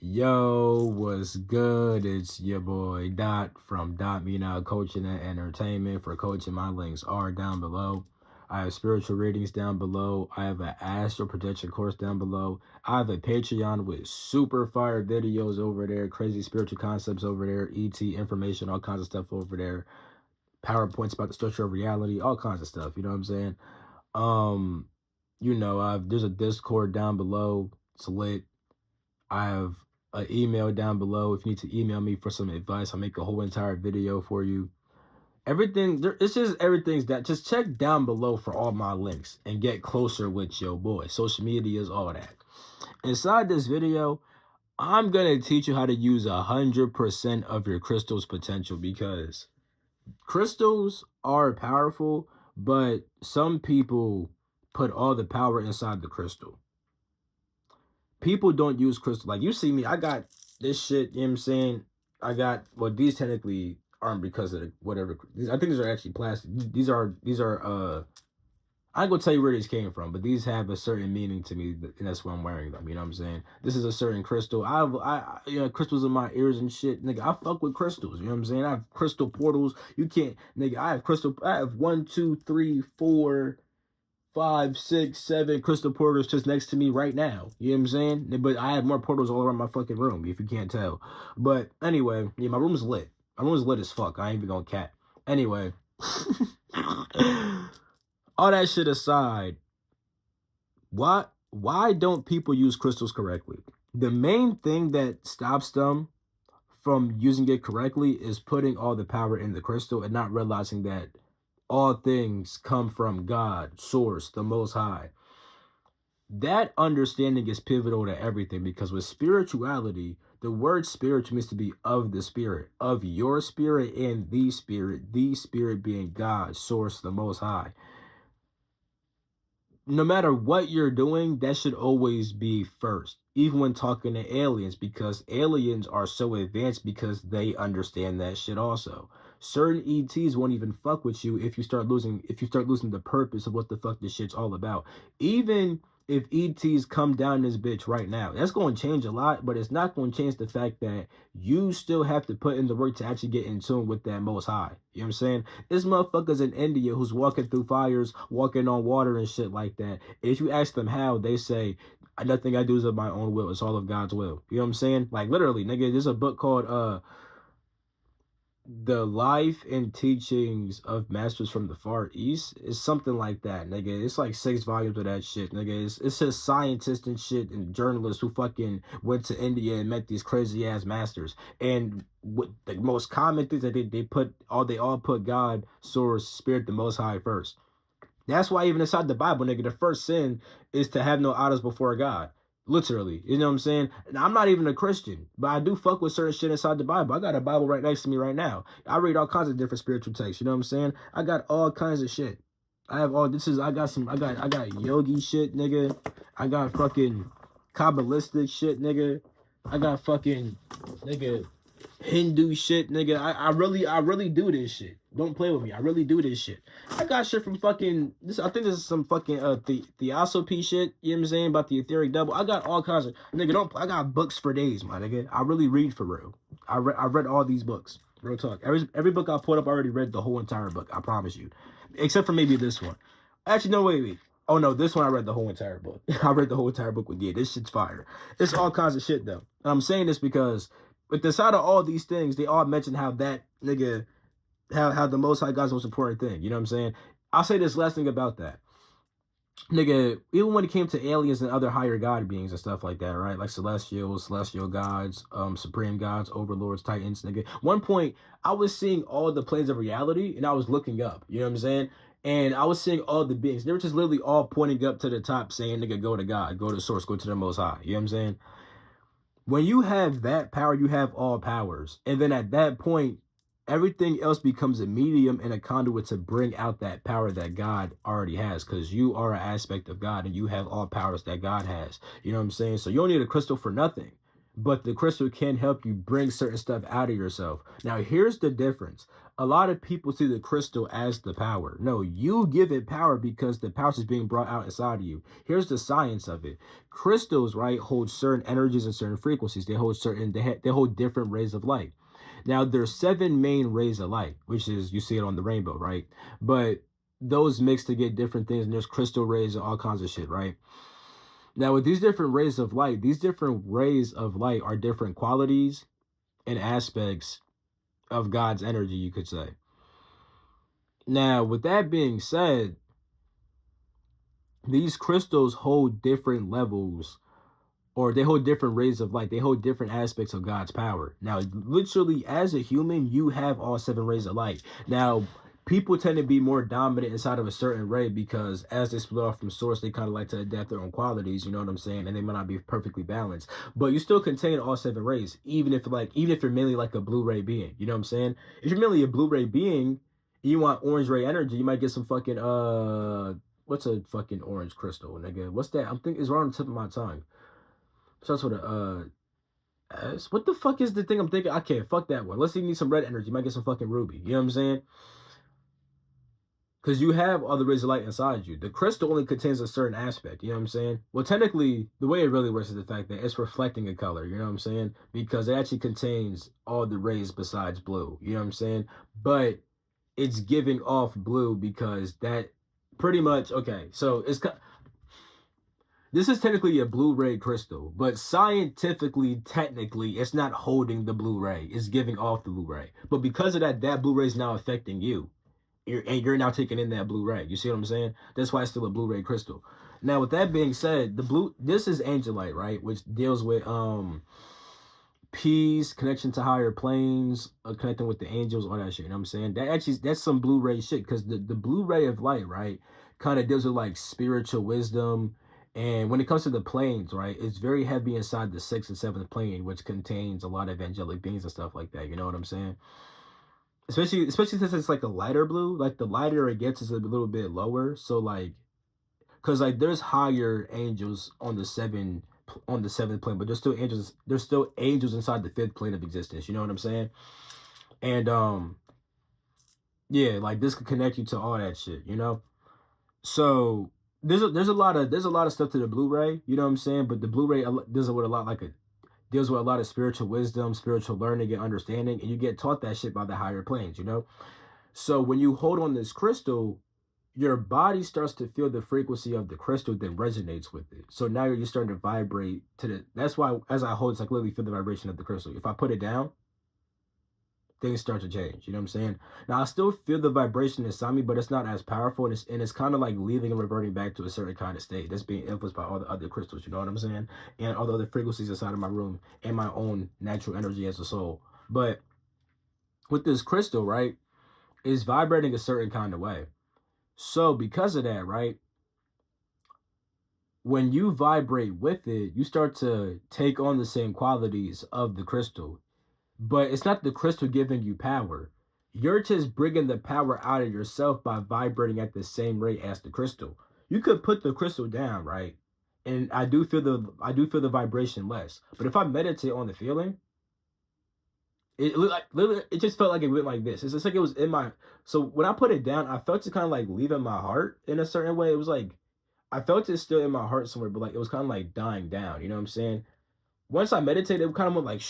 Yo, what's good? It's your boy Dot from Dot Me Now Coaching and Entertainment. For coaching, my links are down below. I have spiritual readings down below. I have an astral projection course down below. I have a Patreon with super fire videos over there, crazy spiritual concepts over there, ET information, all kinds of stuff over there, PowerPoints about the structure of reality, all kinds of stuff. You know what I'm saying? Um, there's a Discord down below. It's lit. I have an email down below. If you need to email me for some advice, I'll make a whole entire video for you. Everything there, it's just everything's that. Just check down below for all my links and get closer with your boy. Social media is all that. Inside this video, I'm gonna teach you how to use 100% of your crystal's potential, because crystals are powerful, but some people put all the power inside the crystal. People don't use crystal. Like, you see me, I got this shit, you know what I'm saying? I got, well, these technically aren't because of the, whatever. I think these are actually plastic. These are, I ain't gonna tell you where these came from, but these have a certain meaning to me, and that's why I'm wearing them. You know what I'm saying? This is a certain crystal. Crystals in my ears and shit, nigga. I fuck with crystals. You know what I'm saying? I have crystal portals. You can't, nigga. I have 1, 2, 3, 4, 5, 6, 7 crystal portals just next to me right now. You know what I'm saying? But I have more portals all around my fucking room, if you can't tell. But anyway, yeah, my room is lit. My room is lit as fuck. I ain't even gonna cap. Anyway, all that shit aside, why don't people use crystals correctly? The main thing that stops them from using it correctly is putting all the power in the crystal and not realizing that all things come from God, Source, the Most High. That understanding is pivotal to everything, because with spirituality, the word spiritual means to be of the spirit, of your spirit and the spirit being God, Source, the Most High. No matter what you're doing, that should always be first, even when talking to aliens, because aliens are so advanced because they understand that shit also. Certain ETs won't even fuck with you if you start losing the purpose of what the fuck this shit's all about. Even if ETs come down this bitch right now, that's going to change a lot, but it's not going to change the fact that you still have to put in the work to actually get in tune with that Most High. You know what I'm saying? There's motherfuckers in India who's walking through fires, walking on water and shit like that. If you ask them how, they say, nothing I do is of my own will. It's all of God's will. You know what I'm saying? Like, literally, nigga, there's a book called The Life and Teachings of Masters from the Far East. It's something like that, nigga. It's like 6 volumes of that shit, nigga. It's just scientists and shit and journalists who fucking went to India and met these crazy ass masters. And what the most common things that they all put God, Source, Spirit, the Most High first. That's why even inside the Bible, nigga, the first sin is to have no idols before God. Literally. You know what I'm saying? And I'm not even a Christian, but I do fuck with certain shit inside the Bible. I got a Bible right next to me right now. I read all kinds of different spiritual texts. You know what I'm saying? I got all kinds of shit. I got yogi shit, nigga. I got fucking Kabbalistic shit, nigga. I got fucking, nigga, Hindu shit, nigga. I really do this shit. Don't play with me. I really do this shit. I got shit from fucking this. I think this is some fucking theosophy shit. You know what I'm saying, about the etheric double. I got all kinds of, nigga. I got books for days, my nigga. I really read for real. I read all these books. Real talk. Every book I put up, I already read the whole entire book. I promise you, except for maybe this one. Actually, no, wait. Oh no, this one I read the whole entire book. I read the whole entire book with, yeah, this shit's fire. It's all kinds of shit though. And I'm saying this because with the side of all these things, they all mention how that nigga, how the Most High God's the most important thing. You know what I'm saying? I'll say this last thing about that. Nigga, even when it came to aliens and other higher god beings and stuff like that, right? Like celestial gods, supreme gods, overlords, titans, nigga. One point, I was seeing all the planes of reality and I was looking up. You know what I'm saying? And I was seeing all the beings. They were just literally all pointing up to the top saying, nigga, go to God, go to source, go to the Most High. You know what I'm saying? When you have that power, you have all powers. And then at that point, everything else becomes a medium and a conduit to bring out that power that God already has, because you are an aspect of God and you have all powers that God has. You know what I'm saying? So you don't need a crystal for nothing. but the crystal can help you bring certain stuff out of yourself. Now, here's the difference. A lot of people see the crystal as the power. No, you give it power because the power is being brought out inside of you. Here's the science of it. Crystals, right, hold certain energies and certain frequencies. They hold they hold different rays of light. Now, there's seven main rays of light, which is, you see it on the rainbow, right? But those mix to get different things, and there's crystal rays and all kinds of shit, right? Now, with these different rays of light, these different rays of light are different qualities and aspects of God's energy, you could say. Now, with that being said, these crystals hold different levels, or they hold different rays of light. They hold different aspects of God's power. Now, literally, as a human, you have all seven rays of light. Now, people tend to be more dominant inside of a certain ray because as they split off from source, they kind of like to adapt their own qualities, you know what I'm saying? And they might not be perfectly balanced. But you still contain all seven rays, even if you're mainly like a blue ray being, you know what I'm saying? If you're mainly a blue ray being, and you want orange ray energy, you might get some fucking what's a fucking orange crystal, nigga? What's that? I'm thinking it's right on the tip of my tongue. Starts with a S. What the fuck is the thing I'm thinking? I can't. Fuck that one. Let's say you need some red energy. You might get some fucking ruby. You know what I'm saying? Because you have all the rays of light inside you. The crystal only contains a certain aspect. You know what I'm saying? Well, technically, the way it really works is the fact that it's reflecting a color. You know what I'm saying? Because it actually contains all the rays besides blue. You know what I'm saying? But it's giving off blue because that pretty much, okay, so this is technically a blue-ray crystal, but scientifically, technically, it's not holding the blue ray. It's giving off the blue ray. But because of that, that blue ray is now affecting you. You're now taking in that blue ray. You see what I'm saying? That's why it's still a blue-ray crystal. Now, with that being said, this is angelite, right? Which deals with peace, connection to higher planes, connecting with the angels, all that shit. You know what I'm saying? That's some blue-ray shit because the blue ray of light, right, kind of deals with like spiritual wisdom. And when it comes to the planes, right, it's very heavy inside the sixth and seventh plane, which contains a lot of angelic beings and stuff like that. You know what I'm saying? Especially since it's like a lighter blue. Like the lighter it gets, is a little bit lower. So like, cause like there's higher angels on the seventh plane, but there's still angels. There's still angels inside the fifth plane of existence. You know what I'm saying? And yeah, like this could connect you to all that shit. You know? So there's a lot of stuff to the Blu-ray, you know what I'm saying? But the Blu-ray deals with a lot of spiritual wisdom, spiritual learning and understanding, and you get taught that shit by the higher planes, you know? So when you hold on this crystal, your body starts to feel the frequency of the crystal that resonates with it. So now you're starting to vibrate to that's why as I hold, it's like literally feel the vibration of the crystal. If I put it down, things start to change. You know what I'm saying? Now I still feel the vibration inside me, but it's not as powerful, and it's kind of like leaving and reverting back to a certain kind of state that's being influenced by all the other crystals. You know what I'm saying? And all the other frequencies inside of my room and my own natural energy as a soul. But with this crystal, right, it's vibrating a certain kind of way. So because of that, right, when you vibrate with it, you start to take on the same qualities of the crystal. But it's not the crystal giving you power. You're just bringing the power out of yourself by vibrating at the same rate as the crystal. You could put the crystal down, right? And I do feel the vibration less. But if I meditate on the feeling, it looked like literally it just felt like it went like this. It's just like it was in my so when I put it down, I felt it kind of like leaving my heart in a certain way. It was like I felt it still in my heart somewhere, but like it was kind of like dying down. You know what I'm saying? Once I meditated, it kind of went like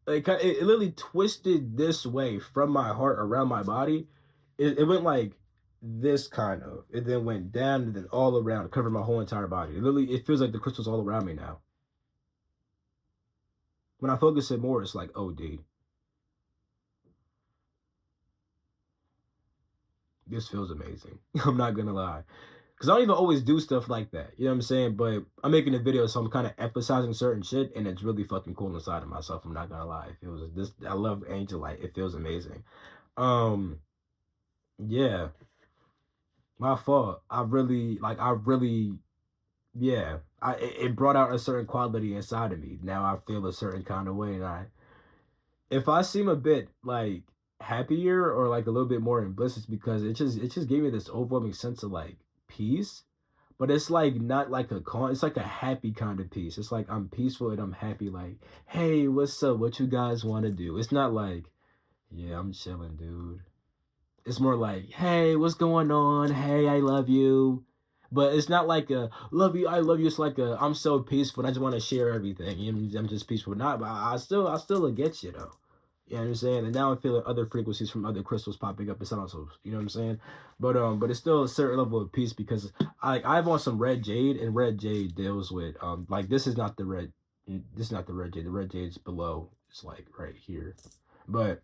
like it literally twisted this way from my heart around my body. It went like this kind of. It then went down and then all around, covered my whole entire body. It feels like the crystals all around me now. When I focus it more, it's like OD. This feels amazing. I'm not gonna lie. Because I don't even always do stuff like that. You know what I'm saying? But I'm making a video, so I'm kind of emphasizing certain shit, and it's really fucking cool inside of myself. I'm not gonna lie. It feels this. I love Angel Light. It feels amazing. Um, yeah, my fault. Yeah. It brought out a certain quality inside of me. Now I feel a certain kind of way, and if I seem a bit like happier or like a little bit more in bliss, it's because it just gave me this overwhelming sense of like peace. but it's like not like a calm, it's like a happy kind of peace. It's like I'm peaceful and I'm happy, like, hey, what's up? What you guys want to do? It's not like, yeah, I'm chilling, dude. It's more like, hey, what's going on? Hey, I love you. But it's not like a love you, I love you. It's like a I'm so peaceful and I just want to share everything. You know, I'm just peaceful. Not, but I still get you though. You know what I'm saying? And now I'm feeling other frequencies from other crystals popping up and also, you know what I'm saying? But it's still a certain level of peace because I've on some red jade, and red jade deals with like this is not the red jade. The red jade's below. It's like right here. But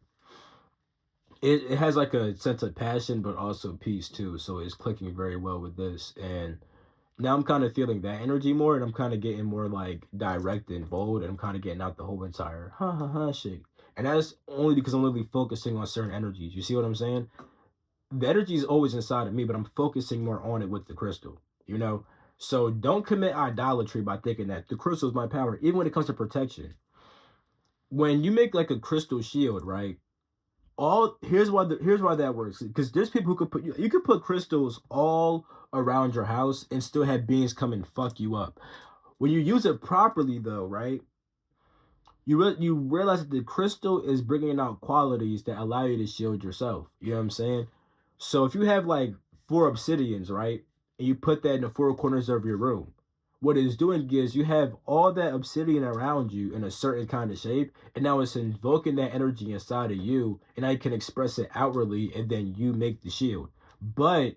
it has like a sense of passion but also peace too, so it's clicking very well with this. And now I'm kind of feeling that energy more, and I'm kind of getting more like direct and bold, and I'm kind of getting out the whole entire ha ha ha shit. And that's only because I'm literally focusing on certain energies. You see what I'm saying? The energy is always inside of me, but I'm focusing more on it with the crystal, you know? So don't commit idolatry by thinking that the crystal is my power, even when it comes to protection. When you make like a crystal shield, right? All here's why that works, because there's people who could put you could put crystals all around your house and still have beings come and fuck you up. When you use it properly though, right, you realize that the crystal is bringing out qualities that allow you to shield yourself. You know what I'm saying? So if you have like four obsidians, right, and you put that in the four corners of your room, what it's doing is you have all that obsidian around you in a certain kind of shape, and now it's invoking that energy inside of you, and I can express it outwardly, and then you make the shield. But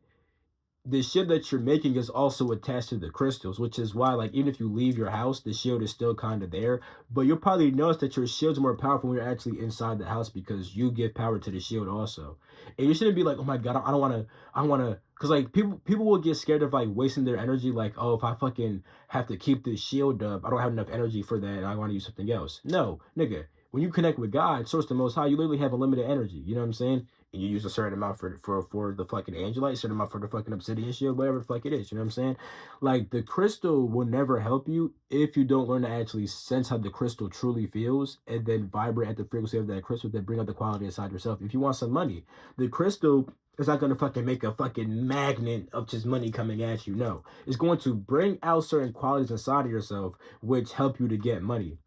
the shield that you're making is also attached to the crystals, which is why, like, even if you leave your house, the shield is still kind of there. But you'll probably notice that your shield's more powerful when you're actually inside the house because you give power to the shield also. And you shouldn't be like, oh my god, I don't want to, I want to, because like people will get scared of like wasting their energy. Like, oh, if I fucking have to keep this shield up, I don't have enough energy for that, and I want to use something else. No, nigga. When you connect with God, source the most high, you literally have unlimited energy. You know what I'm saying? And you use a certain amount for the fucking angelite, a certain amount for the fucking obsidian shield, whatever the fuck it is. You know what I'm saying? Like the crystal will never help you if you don't learn to actually sense how the crystal truly feels and then vibrate at the frequency of that crystal that bring out the quality inside yourself. If you want some money, the crystal is not gonna fucking make a fucking magnet of just money coming at you. No, it's going to bring out certain qualities inside of yourself which help you to get money.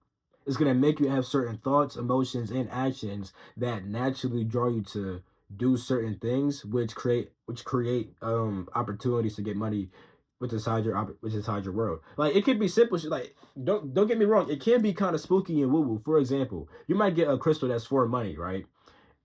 It's gonna make you have certain thoughts, emotions, and actions that naturally draw you to do certain things, which create opportunities to get money which inside your world. Like it could be simple shit. Like don't get me wrong, it can be kind of spooky and woo woo. For example, you might get a crystal that's for money, right?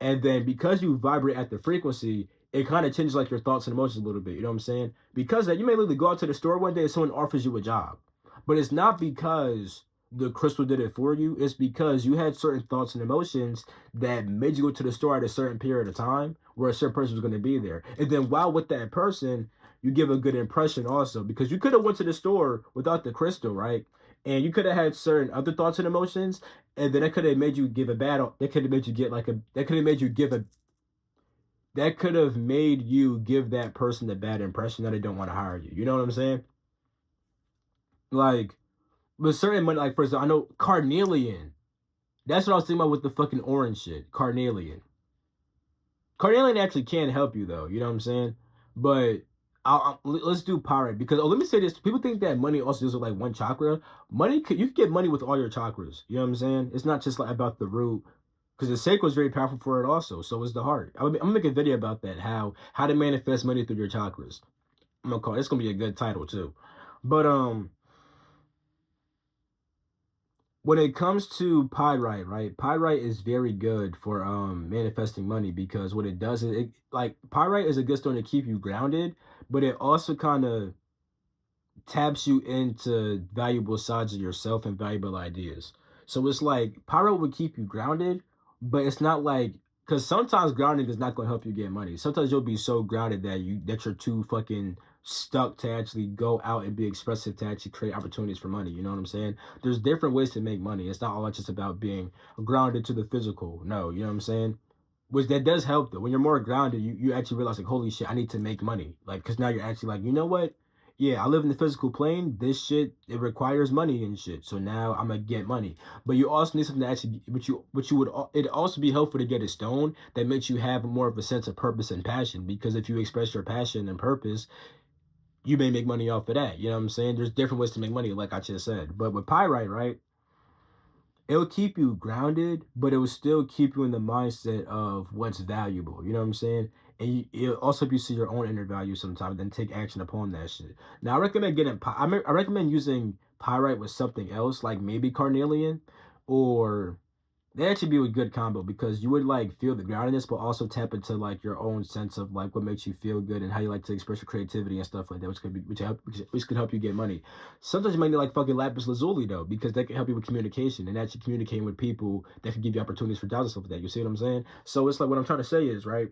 And then because you vibrate at the frequency, it kind of changes like your thoughts and emotions a little bit. You know what I'm saying? Because that you may literally go out to the store one day and someone offers you a job, but it's not because the crystal did it for you. It's because you had certain thoughts and emotions that made you go to the store at a certain period of time where a certain person was going to be there. And then while with that person, you give a good impression also because you could have went to the store without the crystal, right? And you could have had certain other thoughts and emotions, and then that could have made you give a bad. That could have made you get like a. That could have made you give a. That could have made you give that person a bad impression that they don't want to hire you. You know what I'm saying? Like with certain money, like for example, I know carnelian. That's what I was thinking about with the fucking orange shit. Carnelian. Carnelian actually can help you though. You know what I'm saying? But let's do pyrite because let me say this: people think that money also deals with like one chakra. You can get money with all your chakras. You know what I'm saying? It's not just like about the root because the sacral is very powerful for it also. So is the heart. I'm gonna make a video about that how to manifest money through your chakras. I'm gonna call it's gonna be a good title too. But when it comes to pyrite, right? Pyrite is very good for manifesting money because what it does is it like pyrite is a good stone to keep you grounded, but it also kind of taps you into valuable sides of yourself and valuable ideas. So it's like pyrite would keep you grounded, but it's not like because sometimes grounding is not going to help you get money. Sometimes you'll be so grounded that you're too fucking stuck to actually go out and be expressive to actually create opportunities for money. You know what I'm saying? There's different ways to make money. It's not all just about being grounded to the physical. No, you know what I'm saying? Which that does help though. When you're more grounded, you actually realize like, holy shit, I need to make money. Like, cause now you're actually like, you know what? Yeah, I live in the physical plane. This shit it requires money and shit. So now I'm gonna get money. But you also need something to actually, which you would it also be helpful to get a stone that makes you have more of a sense of purpose and passion. Because if you express your passion and purpose, you may make money off of that. You know what I'm saying? There's different ways to make money, like I just said. But with pyrite, right? It'll keep you grounded, but it will still keep you in the mindset of what's valuable. You know what I'm saying? And it'll also help you see your own inner value sometimes, then take action upon that shit. Now, I recommend I recommend using pyrite with something else, like maybe carnelian, or they actually be a good combo because you would like feel the groundedness, but also tap into like your own sense of like what makes you feel good and how you like to express your creativity and stuff like that, which could be which could help you get money. Sometimes you might need like fucking lapis lazuli though, because that can help you with communication and actually communicating with people that can give you opportunities for jobs and stuff like that. You see what I'm saying? So it's like what I'm trying to say is right.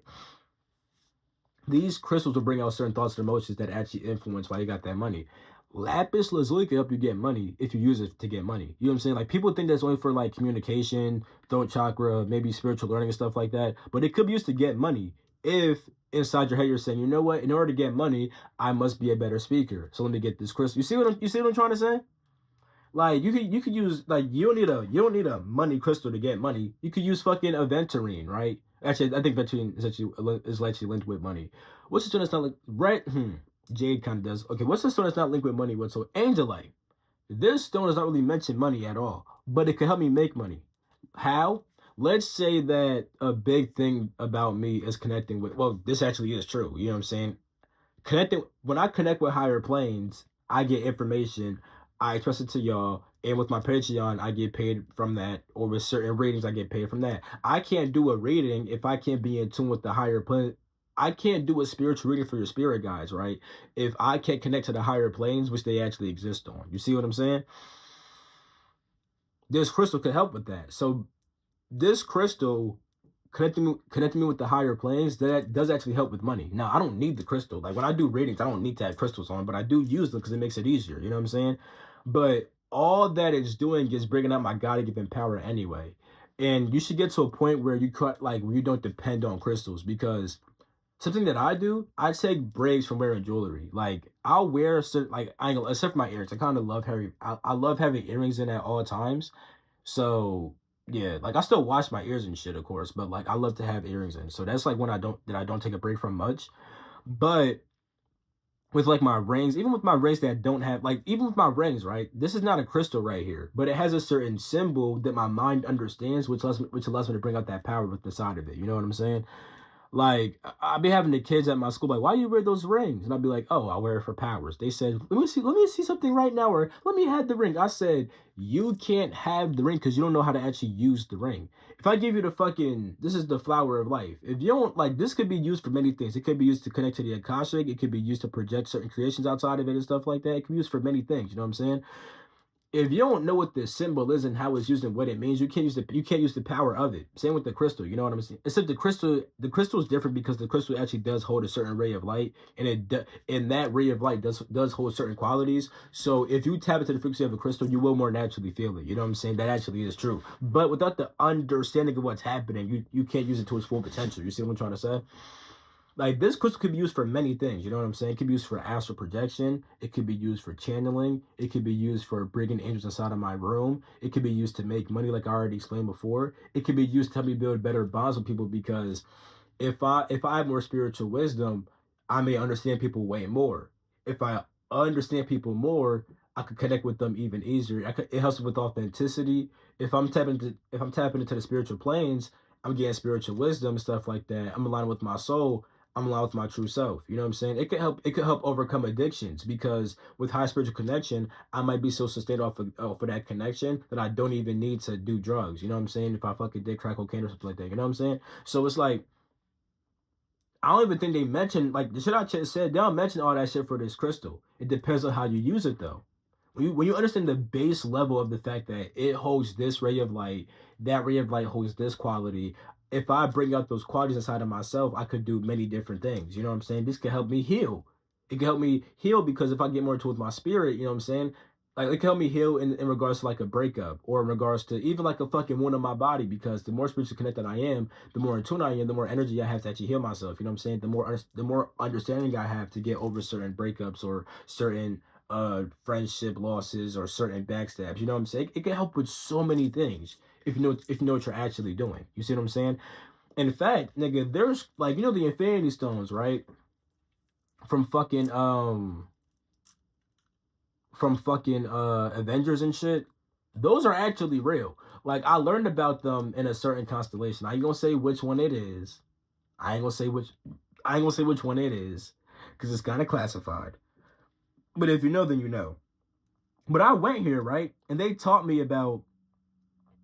These crystals will bring out certain thoughts and emotions that actually influence why you got that money. Lapis lazuli can help you get money if you use it to get money. You know what I'm saying? Like people think that's only for like communication, throat chakra, maybe spiritual learning and stuff like that. But it could be used to get money if inside your head you're saying, you know what? In order to get money, I must be a better speaker. So let me get this crystal. You see what I'm trying to say? Like you could use like you don't need a money crystal to get money. You could use fucking aventurine, right? Actually, I think aventurine is actually linked with money. What's the stone that's not like right? Jade kind of does. Okay, what's the stone that's not linked with money whatsoever? Angelite. This stone does not really mention money at all, but it can help me make money. How? Let's say that a big thing about me is connecting with. Well, this actually is true. You know what I'm saying? Connecting when I connect with higher planes, I get information. I express it to y'all, and with my Patreon, I get paid from that, or with certain ratings, I get paid from that. I can't do a rating if I can't be in tune with the higher plane. I can't do a spiritual reading for your spirit guides, right? If I can't connect to the higher planes, which they actually exist on. You see what I'm saying? This crystal could help with that. So this crystal connecting me with the higher planes that does actually help with money. Now I don't need the crystal. Like when I do readings, I don't need to have crystals on, but I do use them because it makes it easier. You know what I'm saying? But all that it's doing is bringing out my God given power anyway. And you should get to a point where where you don't depend on crystals because something that I do, I take breaks from wearing jewelry. Like I'll wear certain like I ain't gonna, except for my earrings. I kind of love having I love having earrings in at all times. So yeah, like I still wash my ears and shit, of course, but like I love to have earrings in. So that's like when I don't take a break from much. But with like my rings, even with my rings that don't have like even with my rings, right? This is not a crystal right here, but it has a certain symbol that my mind understands, which allows me to bring out that power with the side of it. You know what I'm saying? Like I'll be having the kids at my school like, why do you wear those rings? And I'll be like, oh, I wear it for powers. They said, let me see something right now, or let me have the ring. I said, you can't have the ring because you don't know how to actually use the ring. If I give you the fucking, this is the flower of life. If you don't like, this could be used for many things. It could be used to connect to the Akashic. It could be used to project certain creations outside of it and stuff like that. It can be used for many things. You know what I'm saying? If you don't know what the symbol is and how it's used and what it means, you can't use the power of it. Same with the crystal, you know what I'm saying? Except the crystal is different because the crystal actually does hold a certain ray of light, and and that ray of light does hold certain qualities. So if you tap into the frequency of a crystal, you will more naturally feel it. You know what I'm saying? That actually is true. But without the understanding of what's happening, you can't use it to its full potential. You see what I'm trying to say? Like this crystal could be used for many things. You know what I'm saying? It could be used for astral projection. It could be used for channeling. It could be used for bringing angels inside of my room. It could be used to make money, like I already explained before. It could be used to help me build better bonds with people because if I have more spiritual wisdom, I may understand people way more. If I understand people more, I could connect with them even easier. It helps with authenticity. If I'm tapping into the spiritual planes, I'm getting spiritual wisdom stuff like that. I'm aligning with my soul. I'm aligned with my true self. You know what I'm saying? It could help overcome addictions because with high spiritual connection, I might be so sustained off of that connection that I don't even need to do drugs. You know what I'm saying? If I fucking did crack cocaine or something like that. You know what I'm saying? So it's like I don't even think they mentioned like the shit I just said. They don't mention all that shit for this crystal. It depends on how you use it though. When you understand the base level of the fact that it holds this ray of light, that ray of light holds this quality. If I bring out those qualities inside of myself, I could do many different things. You know what I'm saying? This could help me heal. It can help me heal because if I get more into with my spirit, you know what I'm saying? Like it can help me heal in regards to like a breakup or in regards to even like a fucking wound on my body because the more spiritually connected I am, the more in tune I am, the more energy I have to actually heal myself. You know what I'm saying? The more understanding I have to get over certain breakups or certain friendship losses or certain backstabs. You know what I'm saying? It can help with so many things if you know what you're actually doing. You see what I'm saying? In fact, nigga, there's like you know the Infinity Stones, right? From fucking from fucking Avengers and shit, those are actually real. Like I learned about them in a certain constellation. I ain't gonna say which one it is. I ain't gonna say which I ain't gonna say which one it is because it's kind of classified. But if you know, then you know. But I went here, right? And they taught me about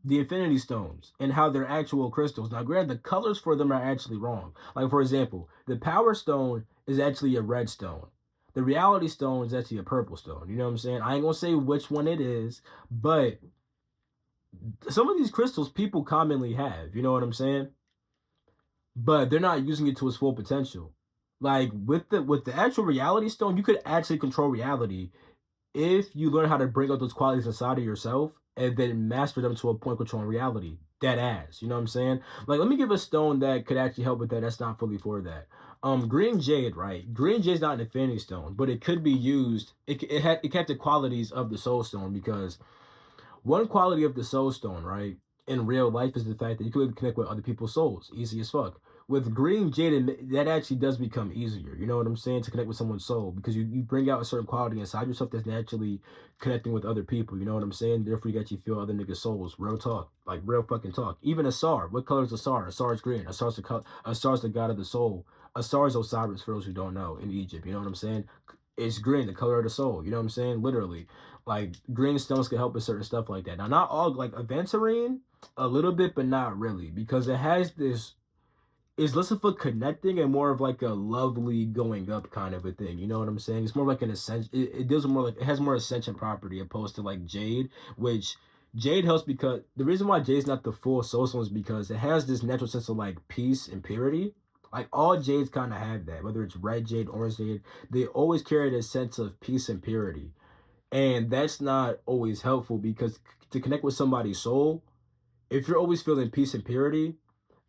the Infinity Stones and how they're actual crystals. Now, granted, the colors for them are actually wrong. Like, for example, the Power Stone is actually a red stone. The Reality Stone is actually a purple stone. You know what I'm saying? I ain't gonna say which one it is, but some of these crystals people commonly have. You know what I'm saying? But they're not using it to its full potential. Like with the actual Reality Stone, you could actually control reality if you learn how to bring out those qualities inside of yourself and then master them to a point controlling reality. Dead ass. You know what I'm saying? Like, let me give a stone that could actually help with that. That's not fully for that. Green jade, right? Green jade is not an infinity stone, but it could be used. It kept the qualities of the soul stone because one quality of the soul stone, right, in real life is the fact that you can connect with other people's souls, easy as fuck. With green jade, that actually does become easier. You know what I'm saying? To connect with someone's soul because you bring out a certain quality inside yourself that's naturally connecting with other people. You know what I'm saying? Therefore, you actually feel other niggas' souls. Real talk, like real fucking talk. Even Asar, what color is Asar? Asar is green. Asar's the Asar's the god of the soul. Asar is Osiris for those who don't know in Egypt. You know what I'm saying? It's green, the color of the soul. You know what I'm saying? Literally. Like green stones can help with certain stuff like that. Now, not all like aventurine, a little bit, but not really, because it has this is less of a connecting and more of like a lovely going up kind of a thing. You know what I'm saying? It's more like an ascension. It deals with more like it has more ascension property opposed to like jade, which jade helps because the reason why jade's not the full soul stone is because it has this natural sense of like peace and purity. Like all jades kind of have that, whether it's red jade, orange jade, they always carry this sense of peace and purity. And that's not always helpful because to connect with somebody's soul, if you're always feeling peace and purity,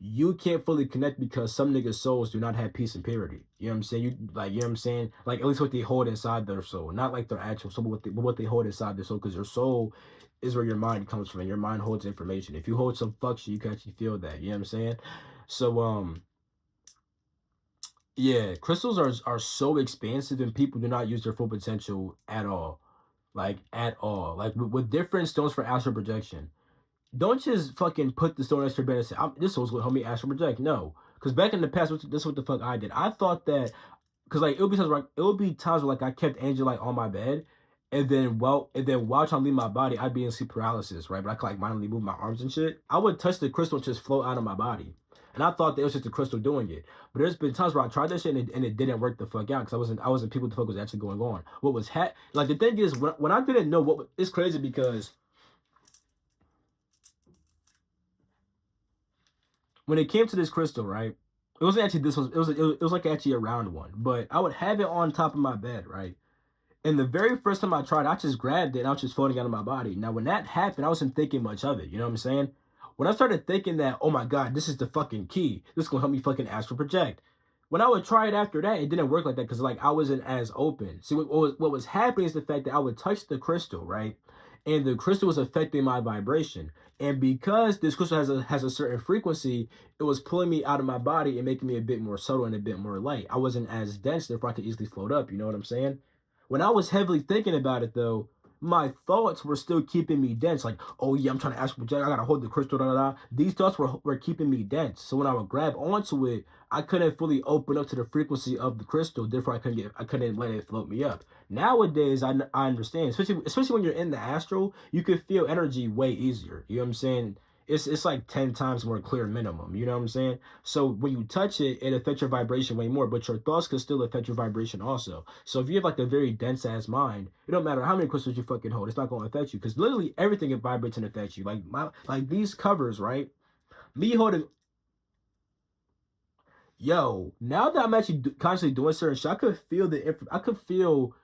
you can't fully connect because some niggas' souls do not have peace and purity. You know what I'm saying? You like, you know what I'm saying? Like at least what they hold inside their soul, not like their actual soul, but what they hold inside their soul. Because your soul is where your mind comes from, and your mind holds information. If you hold some fuck shit, you can actually feel that. You know what I'm saying? So yeah, crystals are so expansive, and people do not use their full potential at all. Like at all. Like with different stones for astral projection. Don't just fucking put the stone next to your bed and say, this was going to help me astral project. No. Because back in the past, this is what the fuck I did. I thought that, because like, it would be times where like I kept Angel like on my bed. And then while trying to leave my body, I'd be in sleep paralysis, right? But I could like mindly move my arms and shit. I would touch the crystal and just float out of my body. And I thought that it was just the crystal doing it. But there's been times where I tried that shit and it didn't work the fuck out because I wasn't people what the fuck was actually going on. What was like the thing is when I didn't know it's crazy because when it came to this crystal, right? It wasn't actually this was it was like actually a round one, but I would have it on top of my bed, right? And the very first time I tried, I just grabbed it and I was just floating out of my body. Now, when that happened, I wasn't thinking much of it. You know what I'm saying? When I started thinking that, oh my God, this is the fucking key. This is gonna help me fucking astral project. When I would try it after that, it didn't work like that because like I wasn't as open. See, what was happening is the fact that I would touch the crystal, right? And the crystal was affecting my vibration. And because this crystal has a certain frequency, it was pulling me out of my body and making me a bit more subtle and a bit more light. I wasn't as dense, therefore I could easily float up. You know what I'm saying? When I was heavily thinking about it, though, my thoughts were still keeping me dense. Like, oh yeah, I'm trying to astral project. I gotta hold the crystal. Da, da, da. These thoughts were keeping me dense. So when I would grab onto it, I couldn't fully open up to the frequency of the crystal. Therefore, I couldn't let it float me up. Nowadays, I understand, especially when you're in the astral, you can feel energy way easier. You know what I'm saying? It's like 10 times more clear minimum. You know what I'm saying? So when you touch it, it affects your vibration way more, but your thoughts can still affect your vibration also. So if you have like a very dense ass mind, it don't matter how many crystals you fucking hold, it's not gonna affect you because literally everything it vibrates and affects you. Like these covers, right? Me holding yo, now that I'm actually constantly doing certain shit, I could feel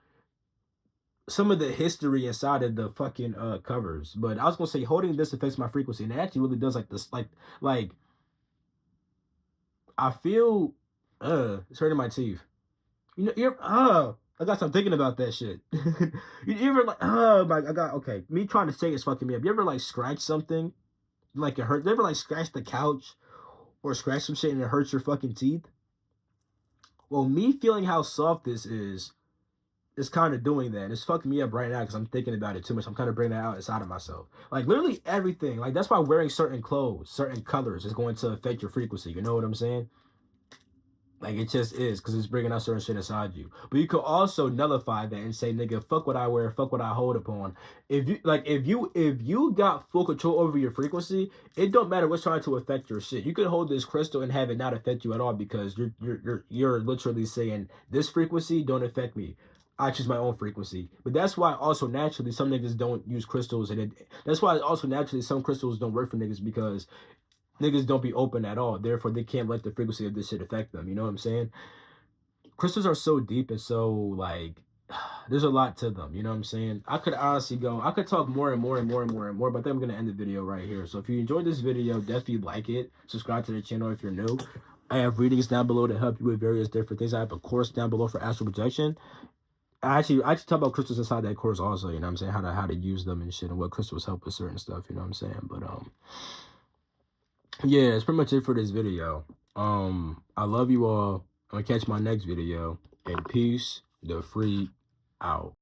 some of the history inside of the fucking covers. But I was gonna say holding this affects my frequency, and it actually really does like this like I feel it's hurting my teeth. You know, I got some thinking about that shit. You ever like I got okay. Me trying to say it's fucking me up. You ever like scratch something like it hurt? You ever like scratch the couch or scratch some shit and it hurts your fucking teeth? Well, me feeling how soft this is it's kind of doing that. And it's fucking me up right now because I'm thinking about it too much. I'm kind of bringing that out inside of myself. Like literally everything. Like that's why wearing certain clothes, certain colors is going to affect your frequency. You know what I'm saying? Like it just is because it's bringing out certain shit inside you. But you could also nullify that and say, nigga, fuck what I wear, fuck what I hold upon. If you got full control over your frequency, it don't matter what's trying to affect your shit. You could hold this crystal and have it not affect you at all because you're literally saying this frequency don't affect me. I choose my own frequency. But that's why also naturally some niggas don't use crystals that's why also naturally some crystals don't work for niggas because niggas don't be open at all. Therefore, they can't let the frequency of this shit affect them. You know what I'm saying? Crystals are so deep and so like there's a lot to them. You know what I'm saying? I could honestly go. I could talk more and more and more and more and more, but I think I'm gonna end the video right here. So if you enjoyed this video, definitely like it. Subscribe to the channel if you're new. I have readings down below to help you with various different things. I have a course down below for astral projection. I talk about crystals inside that course also. You know what I'm saying? How to use them and shit and what crystals help with certain stuff. You know what I'm saying? But yeah, that's pretty much it for this video. I love you all. I'm gonna catch my next video. And peace, the freak out.